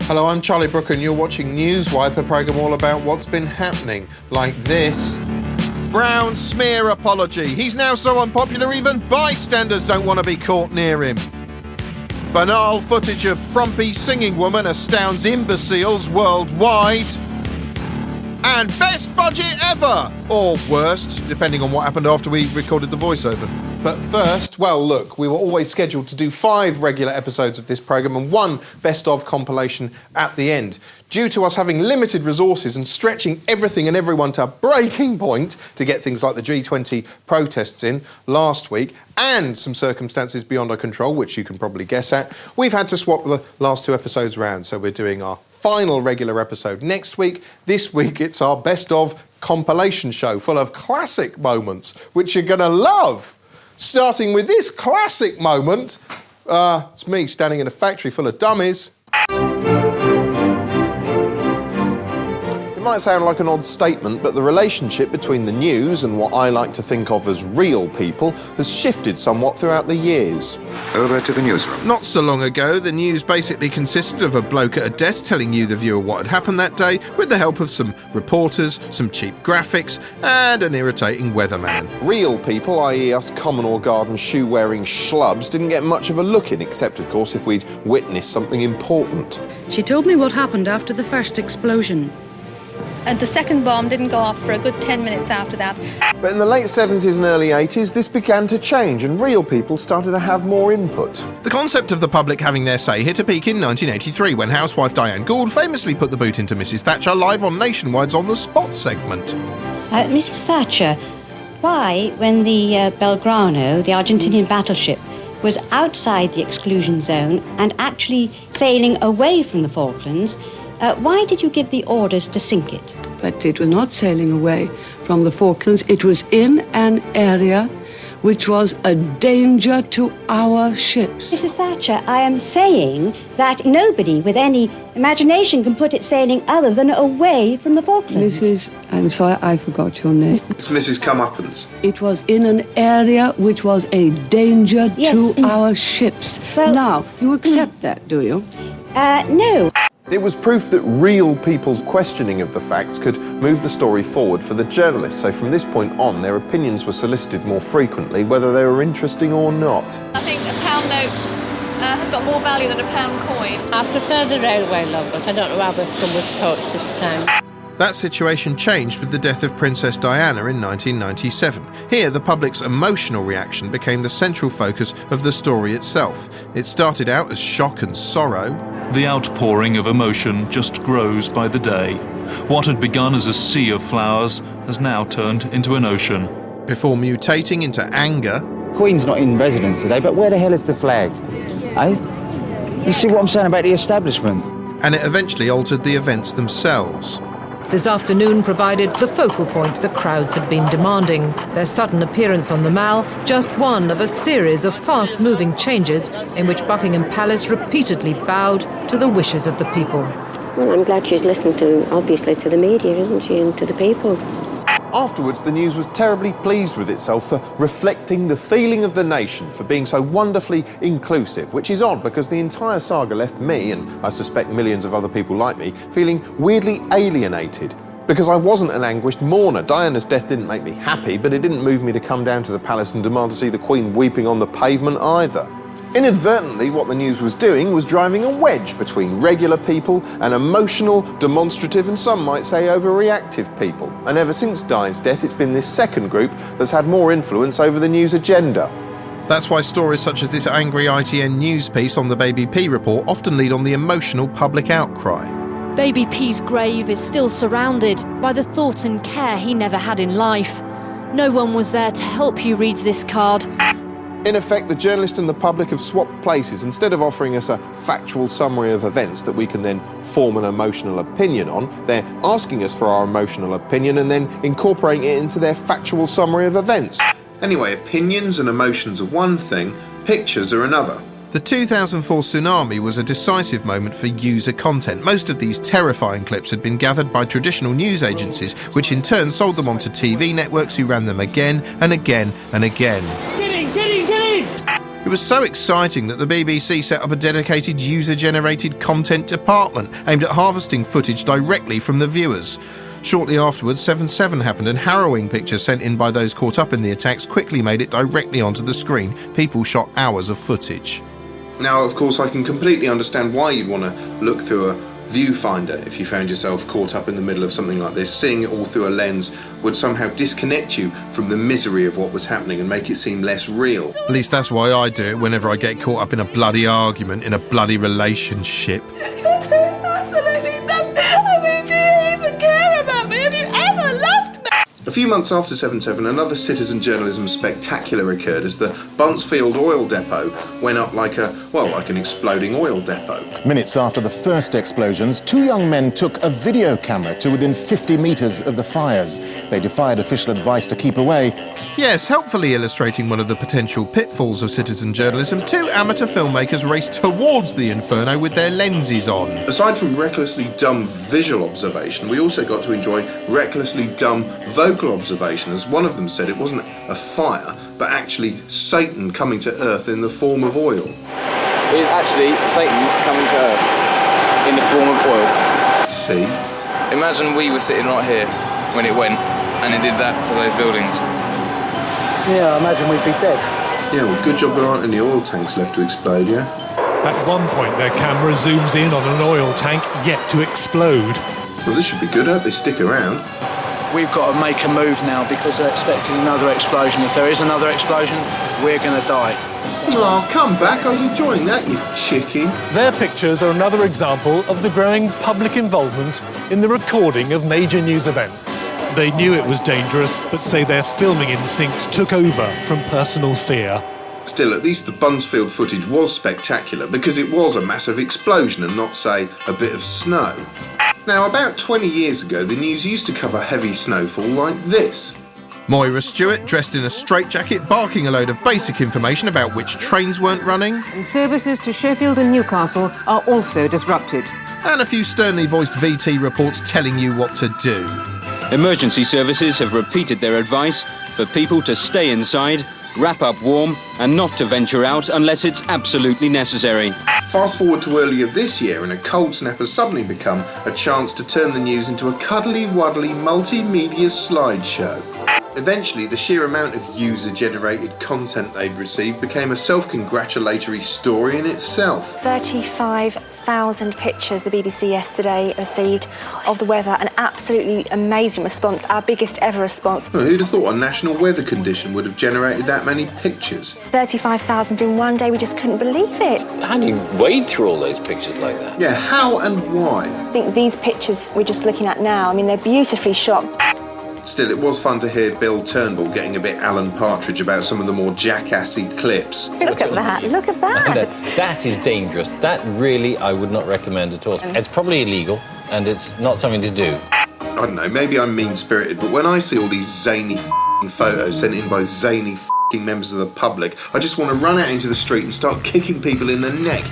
Hello, I'm Charlie Brooker and you're watching Newswipe, a programme all about what's been happening, like this. Brown smear apology. He's now so unpopular even bystanders don't want to be caught near him. Banal footage of frumpy singing woman astounds imbeciles worldwide. And best budget ever! Or worst, depending on what happened after we recorded the voiceover. But first, well, look, we were always scheduled to do 5 regular episodes of this programme and 1 best-of compilation at the end. Due to us having limited resources and stretching everything and everyone to breaking point to get things like the G20 protests in last week, and some circumstances beyond our control, which you can probably guess at, we've had to swap the last 2 episodes round, so we're doing our final regular episode next week. This week, it's our best-of compilation show full of classic moments, which you're going to love. Starting with this classic moment, it's me standing in a factory full of dummies. It might sound like an odd statement, but the relationship between the news and what I like to think of as real people has shifted somewhat throughout the years. Over to the newsroom. Not so long ago, the news basically consisted of a bloke at a desk telling you, the viewer, what had happened that day, with the help of some reporters, some cheap graphics, and an irritating weatherman. Real people, i.e. us common or garden shoe-wearing schlubs, didn't get much of a look in, except, of course, if we'd witnessed something important. She told me what happened after the first explosion. And the second bomb didn't go off for a good 10 minutes after that. But in the late 70s and early 80s, this began to change and real people started to have more input. The concept of the public having their say hit a peak in 1983 when housewife Diane Gould famously put the boot into Mrs Thatcher live on Nationwide's On the Spot segment. Mrs Thatcher, why, when the Belgrano, the Argentinian battleship, was outside the exclusion zone and actually sailing away from the Falklands, why did you give the orders to sink it? But it was not sailing away from the Falklands. It was in an area which was a danger to our ships. Mrs Thatcher, I am saying that nobody with any imagination can put it sailing other than away from the Falklands. I'm sorry, I forgot your name. It's Mrs Comeuppance. It was in an area which was a danger to our ships. Well, now, you accept that, do you? No. It was proof that real people's questioning of the facts could move the story forward for the journalists, so from this point on, their opinions were solicited more frequently, whether they were interesting or not. I think a pound note has got more value than a pound coin. I prefer the railway log, but I don't know how they've come with coach this time. That situation changed with the death of Princess Diana in 1997. Here, the public's emotional reaction became the central focus of the story itself. It started out as shock and sorrow. The outpouring of emotion just grows by the day. What had begun as a sea of flowers has now turned into an ocean. Before mutating into anger. Queen's not in residence today, but where the hell is the flag? Eh? You see what I'm saying about the establishment? And it eventually altered the events themselves. This afternoon provided the focal point the crowds had been demanding. Their sudden appearance on the Mall, just one of a series of fast-moving changes in which Buckingham Palace repeatedly bowed to the wishes of the people. Well, I'm glad she's listened to, obviously, to the media, isn't she, and to the people. Afterwards, the news was terribly pleased with itself for reflecting the feeling of the nation, for being so wonderfully inclusive, which is odd because the entire saga left me, and I suspect millions of other people like me, feeling weirdly alienated. Because I wasn't an anguished mourner. Diana's death didn't make me happy, but it didn't move me to come down to the palace and demand to see the Queen weeping on the pavement either. Inadvertently, what the news was doing was driving a wedge between regular people and emotional, demonstrative, and some might say overreactive people. And ever since Di's death, it's been this second group that's had more influence over the news agenda. That's why stories such as this angry ITN news piece on the Baby P report often lead on the emotional public outcry. Baby P's grave is still surrounded by the thought and care he never had in life. No one was there to help you, reads this card. In effect, the journalist and the public have swapped places. Instead of offering us a factual summary of events that we can then form an emotional opinion on, they're asking us for our emotional opinion and then incorporating it into their factual summary of events. Anyway, opinions and emotions are one thing, pictures are another. The 2004 tsunami was a decisive moment for user content. Most of these terrifying clips had been gathered by traditional news agencies, which in turn sold them onto TV networks who ran them again and again and again. It was so exciting that the BBC set up a dedicated user-generated content department aimed at harvesting footage directly from the viewers. Shortly afterwards, 7/7 happened, and harrowing pictures sent in by those caught up in the attacks quickly made it directly onto the screen. People shot hours of footage. Now, of course, I can completely understand why you'd want to look through a viewfinder if you found yourself caught up in the middle of something like this. Seeing it all through a lens would somehow disconnect you from the misery of what was happening and make it seem less real. At least that's why I do it whenever I get caught up in a bloody argument in a bloody relationship. You're doing absolutely nothing. I mean, do you even care about me? Have you ever loved me? A few months after 7/7, another citizen journalism spectacular occurred as the Buncefield oil depot went up like an exploding oil depot. Minutes after the first explosions, two young men took a video camera to within 50 metres of the fires. They defied official advice to keep away. Yes, helpfully illustrating one of the potential pitfalls of citizen journalism, two amateur filmmakers raced towards the inferno with their lenses on. Aside from recklessly dumb visual observation, we also got to enjoy recklessly dumb vocal observation, as one of them said it wasn't a fire, but actually Satan coming to Earth in the form of oil. It is actually Satan coming to Earth in the form of oil. See? Imagine we were sitting right here when it went, and it did that to those buildings. Yeah, I imagine we'd be dead. Yeah, well, good job there aren't any oil tanks left to explode, yeah? At one point, their camera zooms in on an oil tank yet to explode. Well, this should be good. I hope they stick around. We've got to make a move now because they're expecting another explosion. If there is another explosion, we're going to die. Oh, come back. I was enjoying that, you chicken. Their pictures are another example of the growing public involvement in the recording of major news events. They knew it was dangerous, but say their filming instincts took over from personal fear. Still, at least the Buncefield footage was spectacular because it was a massive explosion and not, say, a bit of snow. Now, about 20 years ago, the news used to cover heavy snowfall like this. Moira Stewart, dressed in a straitjacket, barking a load of basic information about which trains weren't running. And services to Sheffield and Newcastle are also disrupted. And a few sternly voiced VT reports telling you what to do. Emergency services have repeated their advice for people to stay inside, wrap up warm, and not to venture out unless it's absolutely necessary. Fast forward to earlier this year, and a cold snap has suddenly become a chance to turn the news into a cuddly-wuddly multimedia slideshow. Eventually, the sheer amount of user-generated content they'd received became a self-congratulatory story in itself. 35,000 pictures the BBC yesterday received of the weather, an absolutely amazing response, our biggest ever response. Well, who'd have thought a national weather condition would have generated that many pictures? 35,000 in one day, we just couldn't believe it. How do you wade through all those pictures like that? Yeah, how and why? I think these pictures we're just looking at now, I mean, they're beautifully shot. Still, it was fun to hear Bill Turnbull getting a bit Alan Partridge about some of the more jackassy clips. Look at that, look at that. That is dangerous. That really I would not recommend at all. It's probably illegal and it's not something to do. I don't know, maybe I'm mean-spirited, but when I see all these zany photos sent in by zany members of the public, I just want to run out into the street and start kicking people in the neck.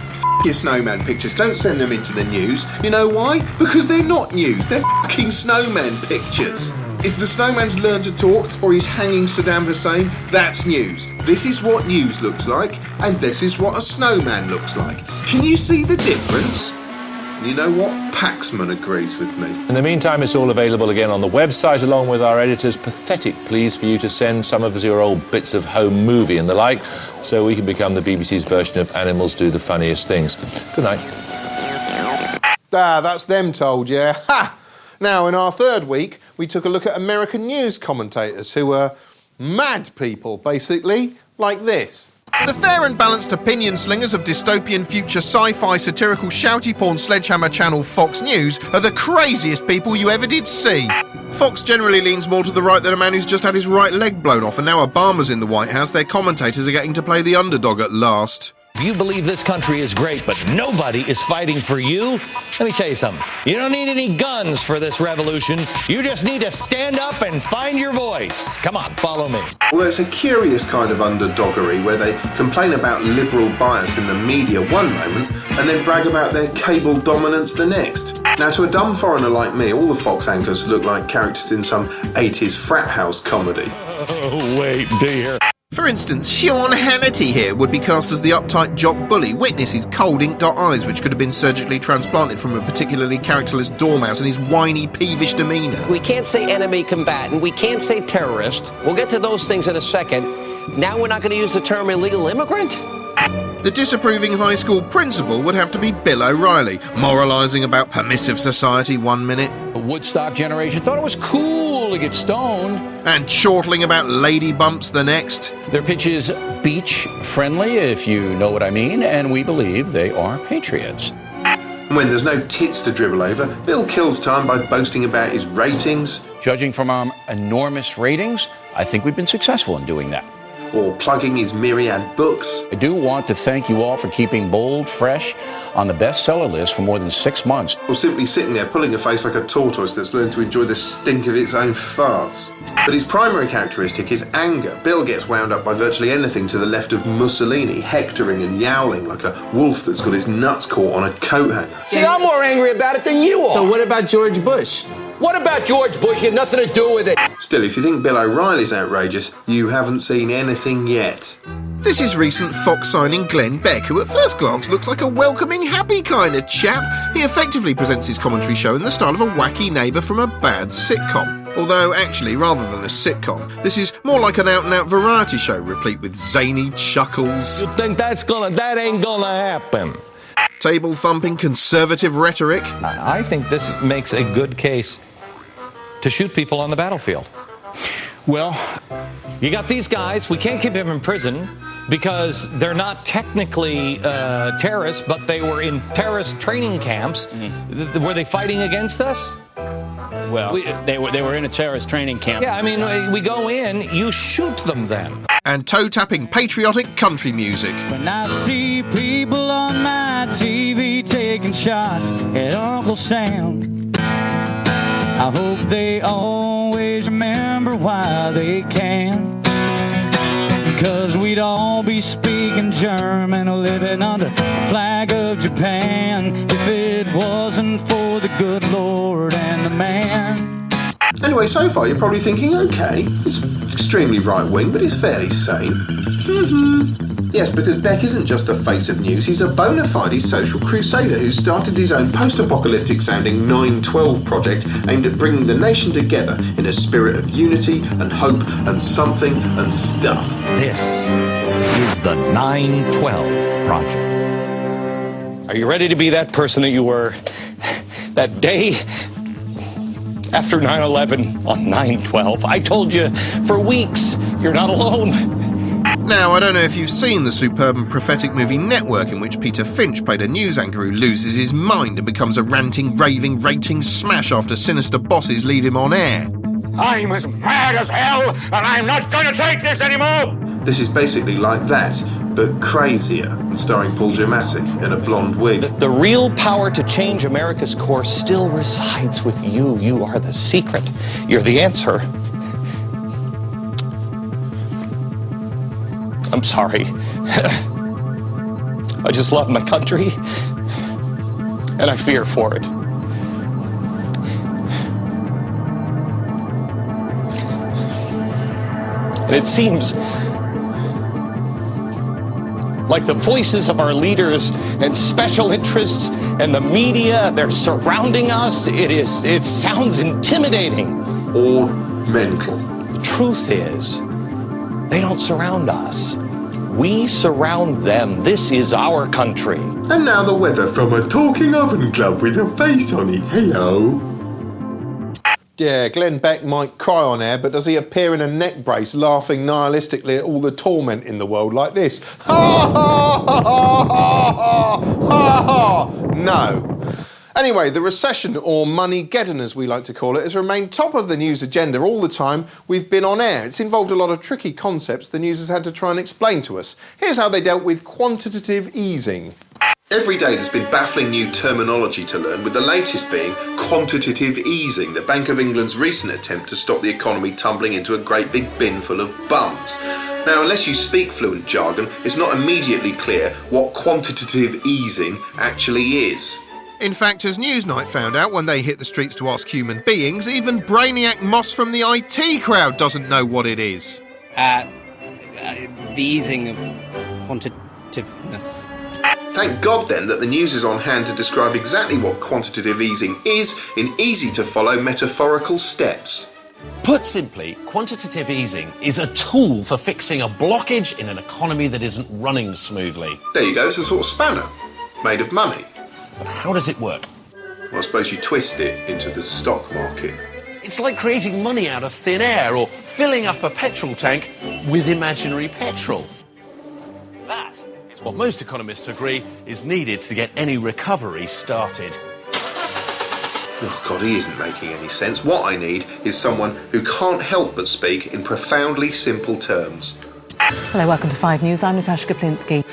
Your snowman pictures, don't send them into the news. You know why? Because they're not news, they're snowman pictures. If the snowman's learned to talk or he's hanging Saddam Hussein, that's news. This is what news looks like, and this is what a snowman looks like. Can you see the difference? And you know what? Paxman agrees with me. In the meantime, it's all available again on the website, along with our editor's pathetic pleas for you to send some of us your old bits of home movie and the like, so we can become the BBC's version of Animals Do the Funniest Things. Good night. That's them told, yeah. Ha! Now, in our third week, we took a look at American news commentators who were mad people, basically, like this. The fair and balanced opinion slingers of dystopian future sci-fi satirical shouty porn sledgehammer channel Fox News are the craziest people you ever did see. Fox generally leans more to the right than a man who's just had his right leg blown off, and now Obama's in the White House, their commentators are getting to play the underdog at last. You believe this country is great, but nobody is fighting for you? Let me tell you something. You don't need any guns for this revolution. You just need to stand up and find your voice. Come on, follow me. Although it's a curious kind of underdoggery where they complain about liberal bias in the media one moment and then brag about their cable dominance the next. Now, to a dumb foreigner like me, all the Fox anchors look like characters in some 80s frat house comedy. Oh, wait, dear. For instance, Sean Hannity here would be cast as the uptight jock bully. Witness his cold ink-dot eyes, which could have been surgically transplanted from a particularly characterless dormouse, and his whiny, peevish demeanour. We can't say enemy combatant. We can't say terrorist. We'll get to those things in a second. Now we're not going to use the term illegal immigrant? The disapproving high school principal would have to be Bill O'Reilly, moralising about permissive society one minute. The Woodstock generation thought it was cool to get stoned. And chortling about lady bumps the next. Their pitch is beach-friendly, if you know what I mean, and we believe they are patriots. When there's no tits to dribble over, Bill kills time by boasting about his ratings. Judging from our enormous ratings, I think we've been successful in doing that. Or plugging his myriad books. I do want to thank you all for keeping Bold fresh on the bestseller list for more than 6 months. Or simply sitting there pulling a face like a tortoise that's learned to enjoy the stink of its own farts. But his primary characteristic is anger. Bill gets wound up by virtually anything to the left of Mussolini, hectoring and yowling like a wolf that's got his nuts caught on a coat hanger. See, I'm more angry about it than you are. So what about George Bush? What about George Bush? You had nothing to do with it. Still, if you think Bill O'Reilly's outrageous, you haven't seen anything yet. This is recent Fox signing Glenn Beck, who at first glance looks like a welcoming, happy kind of chap. He effectively presents his commentary show in the style of a wacky neighbour from a bad sitcom. Although, actually, rather than a sitcom, this is more like an out-and-out variety show, replete with zany chuckles. You think that ain't gonna happen? Table-thumping conservative rhetoric. I think this makes a good case to shoot people on the battlefield. Well, you got these guys. We can't keep them in prison because they're not technically terrorists, but they were in terrorist training camps. Were they fighting against us? Well, they were in a terrorist training camp. Yeah, I mean, we go in, you shoot them then. And toe-tapping patriotic country music. When I see people on my TV taking shots at Uncle Sam, I hope they always remember why they can. Because we'd all be speaking German or living under the flag of Japan if it wasn't for the good Lord and the man. Anyway, so far you're probably thinking, okay, it's extremely right-wing, but it's fairly sane. Yes, because Beck isn't just the face of news, he's a bona fide social crusader who started his own post-apocalyptic sounding 9/12 project aimed at bringing the nation together in a spirit of unity and hope and something and stuff. This is the 9/12 Project. Are you ready to be that person that you were that day after 9/11 on 9/12? I told you for weeks, you're not alone. Now, I don't know if you've seen the superb and prophetic movie Network, in which Peter Finch played a news anchor who loses his mind and becomes a ranting, raving, rating smash after sinister bosses leave him on air. I'm as mad as hell, and I'm not going to take this anymore! This is basically like that, but crazier, and starring Paul Giamatti in a blonde wig. The real power to change America's course still resides with you. You are the secret. You're the answer. I'm sorry. I just love my country, and I fear for it. And it seems like the voices of our leaders and special interests and the media, they're surrounding us. It sounds intimidating. Or mental. The truth is, they don't surround us. We surround them. This is our country. And now the weather from a talking oven glove with a face on it. Hello. Yeah, Glenn Beck might cry on air, but does he appear in a neck brace laughing nihilistically at all the torment in the world like this? Ha ha ha ha ha ha ha! No. Anyway, the recession, or money-geddon as we like to call it, has remained top of the news agenda all the time we've been on air. It's involved a lot of tricky concepts the news has had to try and explain to us. Here's how they dealt with quantitative easing. Every day there's been baffling new terminology to learn, with the latest being quantitative easing, the Bank of England's recent attempt to stop the economy tumbling into a great big bin full of bums. Now, unless you speak fluent jargon, it's not immediately clear what quantitative easing actually is. In fact, as Newsnight found out when they hit the streets to ask human beings, even Brainiac Moss from the IT crowd doesn't know what it is. the easing of quantitativeness. Thank God then that the news is on hand to describe exactly what quantitative easing is in easy-to-follow metaphorical steps. Put simply, quantitative easing is a tool for fixing a blockage in an economy that isn't running smoothly. There you go, it's a sort of spanner, made of money. But how does it work? Well, I suppose you twist it into the stock market. It's like creating money out of thin air or filling up a petrol tank with imaginary petrol. That is what most economists agree is needed to get any recovery started. Oh God, he isn't making any sense. What I need is someone who can't help but speak in profoundly simple terms. Hello, welcome to 5 News. I'm Natasha Kaplinsky.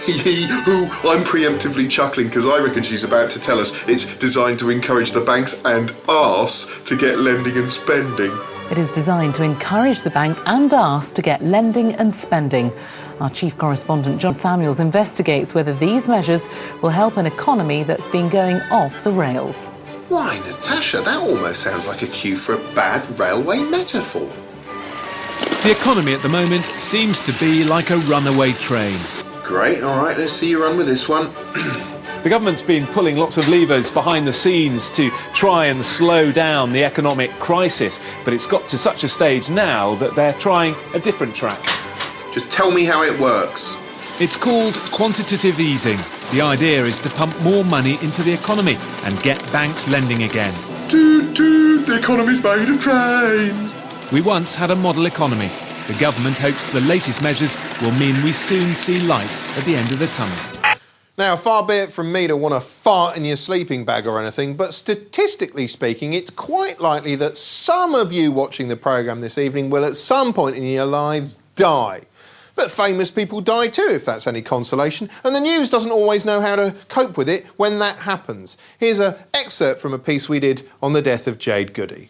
I'm preemptively chuckling because I reckon she's about to tell us it's designed to encourage the banks and arse to get lending and spending. It is designed to encourage the banks and us to get lending and spending. Our chief correspondent, John Samuels, investigates whether these measures will help an economy that's been going off the rails. Why, Natasha, that almost sounds like a cue for a bad railway metaphor. The economy at the moment seems to be like a runaway train. Great, all right, let's see you run with this one. The government's been pulling lots of levers behind the scenes to try and slow down the economic crisis, but it's got to such a stage now that they're trying a different track. Just tell me how it works. It's called quantitative easing. The idea is to pump more money into the economy and get banks lending again. Toot toot, the economy's made of trains. We once had a model economy. The government hopes the latest measures will mean we soon see light at the end of the tunnel. Now, far be it from me to want to fart in your sleeping bag or anything, but statistically speaking, it's quite likely that some of you watching the programme this evening will at some point in your lives die. But famous people die too, if that's any consolation, and the news doesn't always know how to cope with it when that happens. Here's an excerpt from a piece we did on the death of Jade Goody.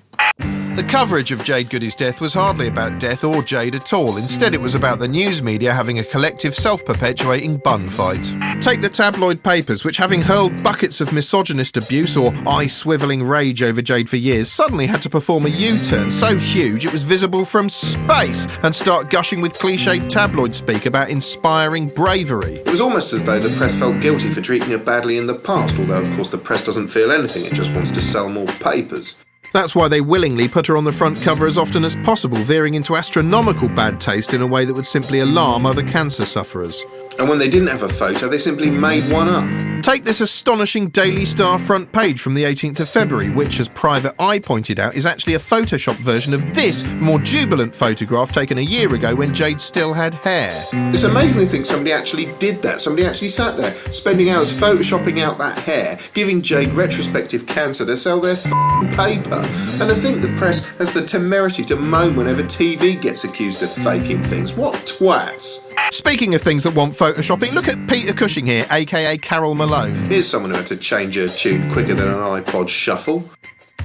The coverage of Jade Goody's death was hardly about death or Jade at all. Instead, it was about the news media having a collective self-perpetuating bun fight. Take the tabloid papers, which, having hurled buckets of misogynist abuse or eye-swivelling rage over Jade for years, suddenly had to perform a U-turn so huge it was visible from space and start gushing with cliched tabloid speak about inspiring bravery. It was almost as though the press felt guilty for treating her badly in the past, although, of course, the press doesn't feel anything, it just wants to sell more papers. That's why they willingly put her on the front cover as often as possible, veering into astronomical bad taste in a way that would simply alarm other cancer sufferers. And when they didn't have a photo, they simply made one up. Take this astonishing Daily Star front page from the 18th of February, which, as Private Eye pointed out, is actually a Photoshop version of this more jubilant photograph taken a year ago when Jade still had hair. It's amazing to think somebody actually did that. Somebody actually sat there, spending hours photoshopping out that hair, giving Jade retrospective cancer to sell their paper. And to think the press has the temerity to moan whenever TV gets accused of faking things. What twats. Speaking of things that want photoshopping, look at Peter Cushing here, aka Carol Malone. Here's someone who had to change her tune quicker than an iPod shuffle.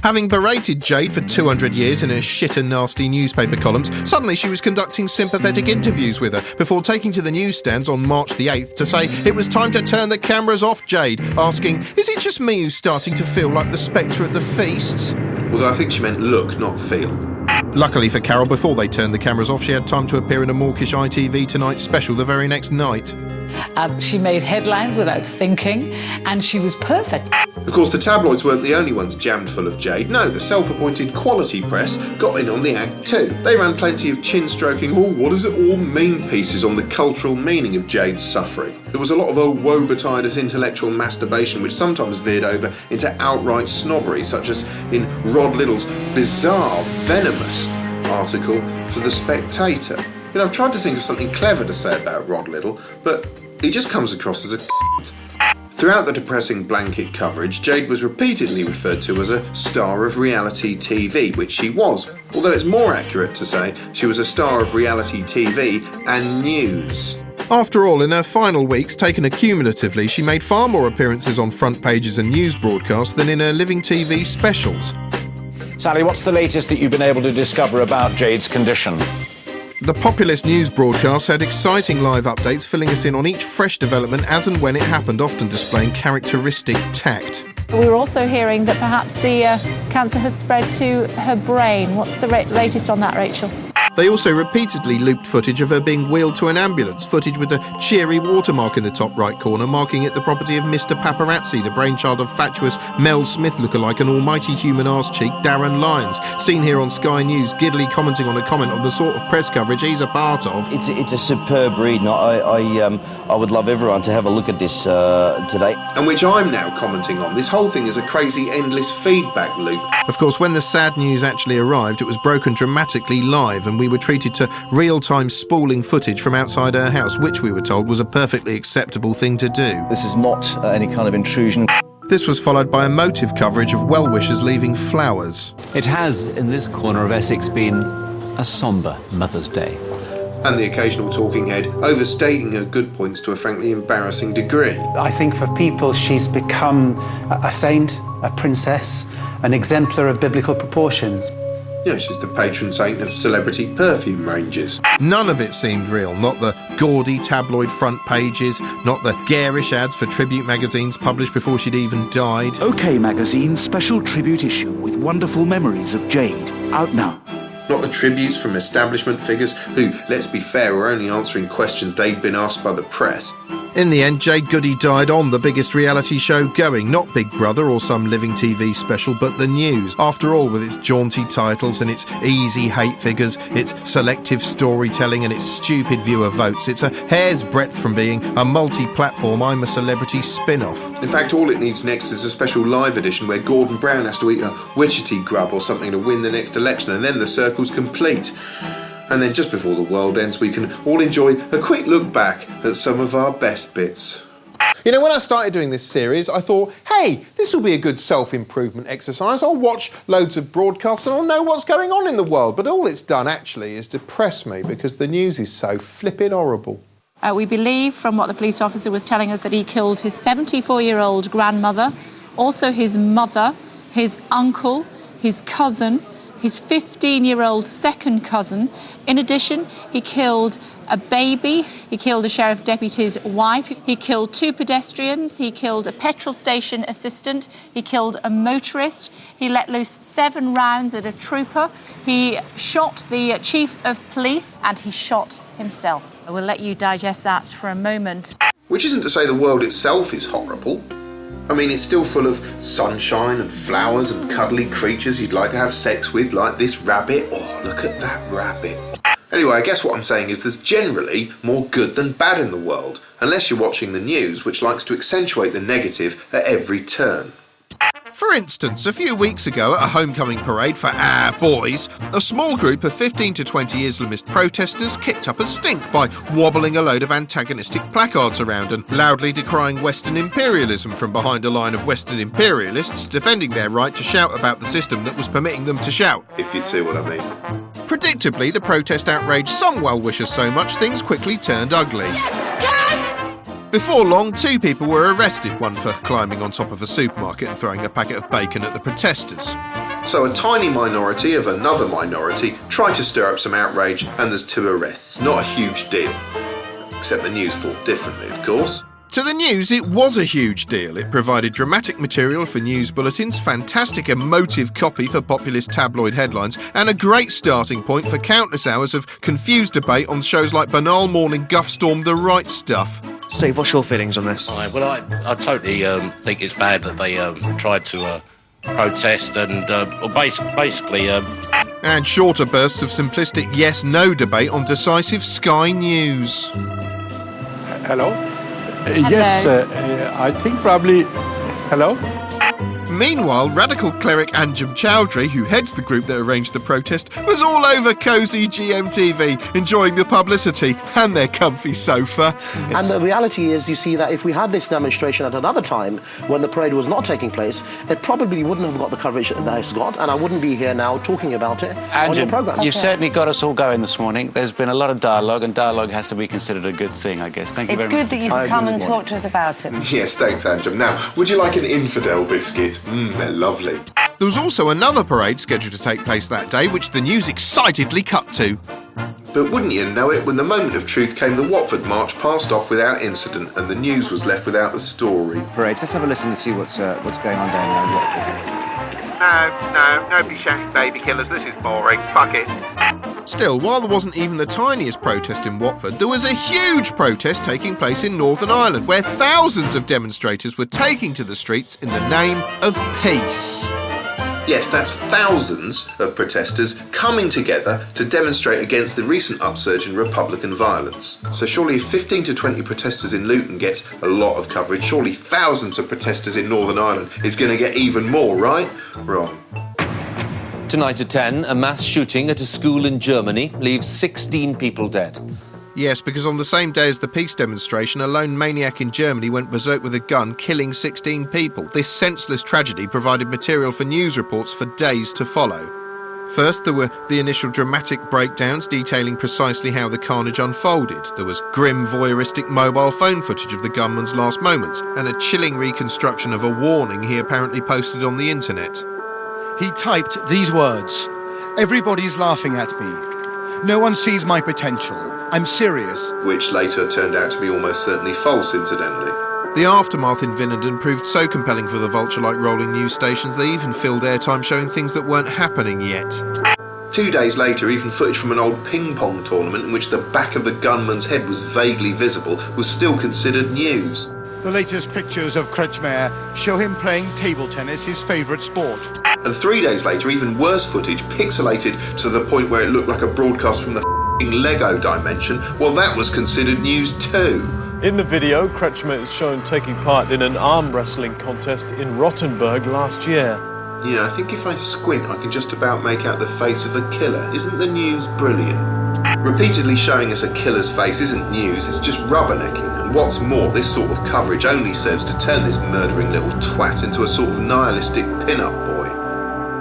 Having berated Jade for 200 years in her shit and nasty newspaper columns, suddenly she was conducting sympathetic interviews with her before taking to the newsstands on March the 8th to say it was time to turn the cameras off Jade, asking, is it just me who's starting to feel like the spectre at the feast? Although I think she meant look, not feel. Luckily for Carol, before they turned the cameras off, she had time to appear in a mawkish ITV Tonight special the very next night. She made headlines without thinking, and she was perfect. Of course, the tabloids weren't the only ones jammed full of Jade. No, the self-appointed quality press got in on the act too. They ran plenty of chin-stroking, what does it all mean pieces on the cultural meaning of Jade's suffering. There was a lot of woe-betide intellectual masturbation, which sometimes veered over into outright snobbery, such as in Rod Little's bizarre, venomous article for The Spectator. You know, I've tried to think of something clever to say about Rod Little, but he just comes across as a c***. Throughout the depressing blanket coverage, Jade was repeatedly referred to as a star of reality TV, which she was, although it's more accurate to say she was a star of reality TV and news. After all, in her final weeks, taken accumulatively, she made far more appearances on front pages and news broadcasts than in her living TV specials. Sally, what's the latest that you've been able to discover about Jade's condition? The populist news broadcasts had exciting live updates, filling us in on each fresh development as and when it happened, often displaying characteristic tact. We were also hearing that perhaps the cancer has spread to her brain. What's the latest on that, Rachel? They also repeatedly looped footage of her being wheeled to an ambulance, footage with a cheery watermark in the top right corner, marking it the property of Mr. Paparazzi, the brainchild of fatuous Mel Smith lookalike and almighty human arse cheek Darren Lyons, seen here on Sky News, giddily commenting on a comment on the sort of press coverage he's a part of. It's a superb read, and I would love everyone to have a look at this today. And which I'm now commenting on. This whole thing is a crazy, endless feedback loop. Of course, when the sad news actually arrived, it was broken dramatically live, and we were treated to real-time spooling footage from outside her house, which we were told was a perfectly acceptable thing to do. This is not any kind of intrusion. This was followed by emotive coverage of well-wishers leaving flowers. It has, in this corner of Essex, been a sombre Mother's Day. And the occasional talking head overstating her good points to a frankly embarrassing degree. I think for people she's become a saint, a princess, an exemplar of biblical proportions. Yeah, she's the patron saint of celebrity perfume ranges. None of it seemed real, not the gaudy tabloid front pages, not the garish ads for tribute magazines published before she'd even died. OK Magazine's special tribute issue with wonderful memories of Jade, out now. Not the tributes from establishment figures who, let's be fair, were only answering questions they'd been asked by the press. In the end, Jade Goody died on the biggest reality show going, not Big Brother or some living TV special, but The News. After all, with its jaunty titles and its easy hate figures, its selective storytelling and its stupid viewer votes, it's a hair's breadth from being a multi-platform I'm a Celebrity spin-off. In fact, all it needs next is a special live edition where Gordon Brown has to eat a Wichita grub or something to win the next election, and then the circle's complete. And then just before the world ends, we can all enjoy a quick look back at some of our best bits. You know, when I started doing this series, I thought, hey, this will be a good self-improvement exercise. I'll watch loads of broadcasts and I'll know what's going on in the world. But all it's done, actually, is depress me because the news is so flippin' horrible. We believe, from what the police officer was telling us, that he killed his 74-year-old grandmother, also his mother, his uncle, his cousin, his 15-year-old second cousin. In addition, he killed a baby, he killed a sheriff deputy's wife, he killed 2 pedestrians, he killed a petrol station assistant, he killed a motorist, he let loose 7 rounds at a trooper, he shot the chief of police, and he shot himself. I will let you digest that for a moment. Which isn't to say the world itself is horrible. I mean, it's still full of sunshine and flowers and cuddly creatures you'd like to have sex with, like this rabbit. Oh, look at that rabbit. Anyway, I guess what I'm saying is there's generally more good than bad in the world, unless you're watching the news, which likes to accentuate the negative at every turn. For instance, a few weeks ago at a homecoming parade for our boys, a small group of 15 to 20 Islamist protesters kicked up a stink by wobbling a load of antagonistic placards around and loudly decrying Western imperialism from behind a line of Western imperialists defending their right to shout about the system that was permitting them to shout, if you see what I mean. Predictably, the protest outraged some well-wishers so much things quickly turned ugly. Before long, 2 people were arrested, one for climbing on top of a supermarket and throwing a packet of bacon at the protesters. So a tiny minority of another minority tried to stir up some outrage, and there's 2 arrests. Not a huge deal. Except the news thought differently, of course. To the news, it was a huge deal. It provided dramatic material for news bulletins, fantastic emotive copy for populist tabloid headlines, and a great starting point for countless hours of confused debate on shows like Banal Morning Guffstorm The Right Stuff. Steve, what's your feelings on this? Well, I totally think it's bad that they tried to protest and basically... And shorter bursts of simplistic yes-no debate on decisive Sky News. Hello? Yes, I think probably... Hello? Meanwhile, radical cleric Anjem Chowdhury, who heads the group that arranged the protest, was all over cosy GMTV, enjoying the publicity and their comfy sofa. And the reality is, you see that if we had this demonstration at another time, when the parade was not taking place, it probably wouldn't have got the coverage that it's got, and I wouldn't be here now talking about it on your programme. You've certainly got us all going this morning. There's been a lot of dialogue, and dialogue has to be considered a good thing, I guess. Thank you very much. It's good that you can come and talk to us about it. Yes, thanks, Anjem. Now, would you like an infidel biscuit? They're lovely. There was also another parade scheduled to take place that day, which the news excitedly cut to. But wouldn't you know it, when the moment of truth came, the Watford March passed off without incident and the news was left without the story. Parades. Let's have a listen to see what's going on down there in Watford. No, nobody shouting baby killers. This is boring. Fuck it. Still, while there wasn't even the tiniest protest in Watford, there was a huge protest taking place in Northern Ireland, where thousands of demonstrators were taking to the streets in the name of peace. Yes, that's thousands of protesters coming together to demonstrate against the recent upsurge in Republican violence. So surely if 15 to 20 protesters in Luton gets a lot of coverage, surely thousands of protesters in Northern Ireland is going to get even more, right? Wrong. Tonight at 10, a mass shooting at a school in Germany leaves 16 people dead. Yes, because on the same day as the peace demonstration, a lone maniac in Germany went berserk with a gun, killing 16 people. This senseless tragedy provided material for news reports for days to follow. First, there were the initial dramatic breakdowns detailing precisely how the carnage unfolded. There was grim, voyeuristic mobile phone footage of the gunman's last moments, and a chilling reconstruction of a warning he apparently posted on the internet. He typed these words: "Everybody's laughing at me. No one sees my potential. I'm serious." Which later turned out to be almost certainly false, incidentally. The aftermath in Vinenden proved so compelling for the vulture-like rolling news stations they even filled airtime showing things that weren't happening yet. 2 days later, even footage from an old ping-pong tournament in which the back of the gunman's head was vaguely visible was still considered news. The latest pictures of Kretschmer show him playing table tennis, his favourite sport. And 3 days later, even worse footage, pixelated to the point where it looked like a broadcast from the Lego dimension, well, that was considered news too. In the video, Kretschmer is shown taking part in an arm wrestling contest in Rottenburg last year. Yeah, I think if I squint, I can just about make out the face of a killer. Isn't the news brilliant? Repeatedly showing us a killer's face isn't news, it's just rubbernecking. And what's more, this sort of coverage only serves to turn this murdering little twat into a sort of nihilistic pin-up boy.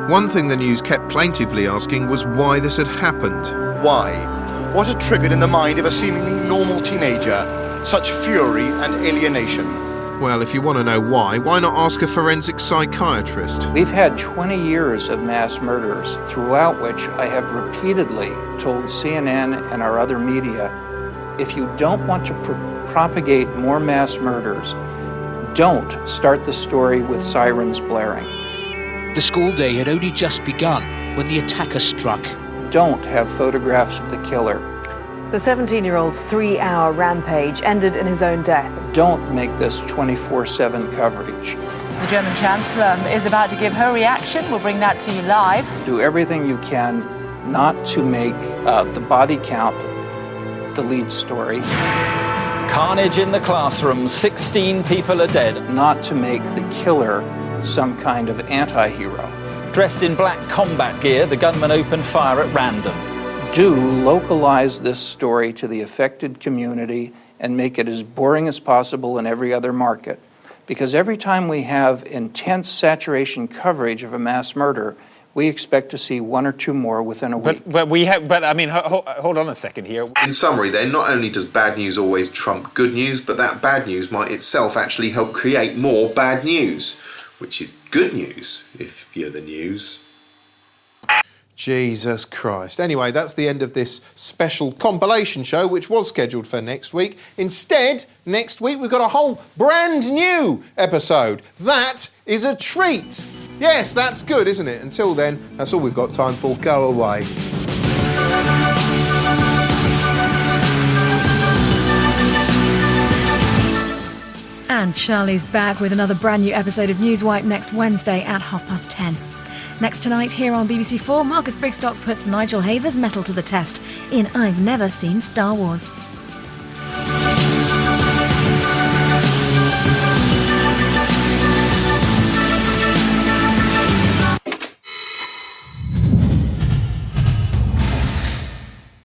One thing the news kept plaintively asking was why this had happened. Why? What had triggered in the mind of a seemingly normal teenager such fury and alienation? Well, if you want to know why not ask a forensic psychiatrist? We've had 20 years of mass murders, throughout which I have repeatedly told CNN and our other media, if you don't want to propagate more mass murders, don't start the story with sirens blaring. The school day had only just begun when the attacker struck. Don't have photographs of the killer. The 17-year-old's 3-hour rampage ended in his own death. Don't make this 24/7 coverage. The German Chancellor is about to give her reaction. We'll bring that to you live. Do everything you can not to make the body count the lead story. Carnage in the classroom, 16 people are dead. Not to make the killer some kind of anti-hero. Dressed in black combat gear, the gunman opened fire at random. Do localize this story to the affected community and make it as boring as possible in every other market. Because every time we have intense saturation coverage of a mass murder, we expect to see one or two more within a week. Hold on a second here. In summary then, not only does bad news always trump good news, but that bad news might itself actually help create more bad news, which is good news if you're the news. Jesus Christ. Anyway, that's the end of this special compilation show, which was scheduled for next week. Instead, next week we've got a whole brand new episode. That is a treat. Yes, that's good, isn't it? Until then, that's all we've got time for. Go away. And Charlie's back with another brand new episode of Newswipe next Wednesday at 10:30. Next tonight here on BBC4, Marcus Brigstock puts Nigel Haver's mettle to the test in I've Never Seen Star Wars.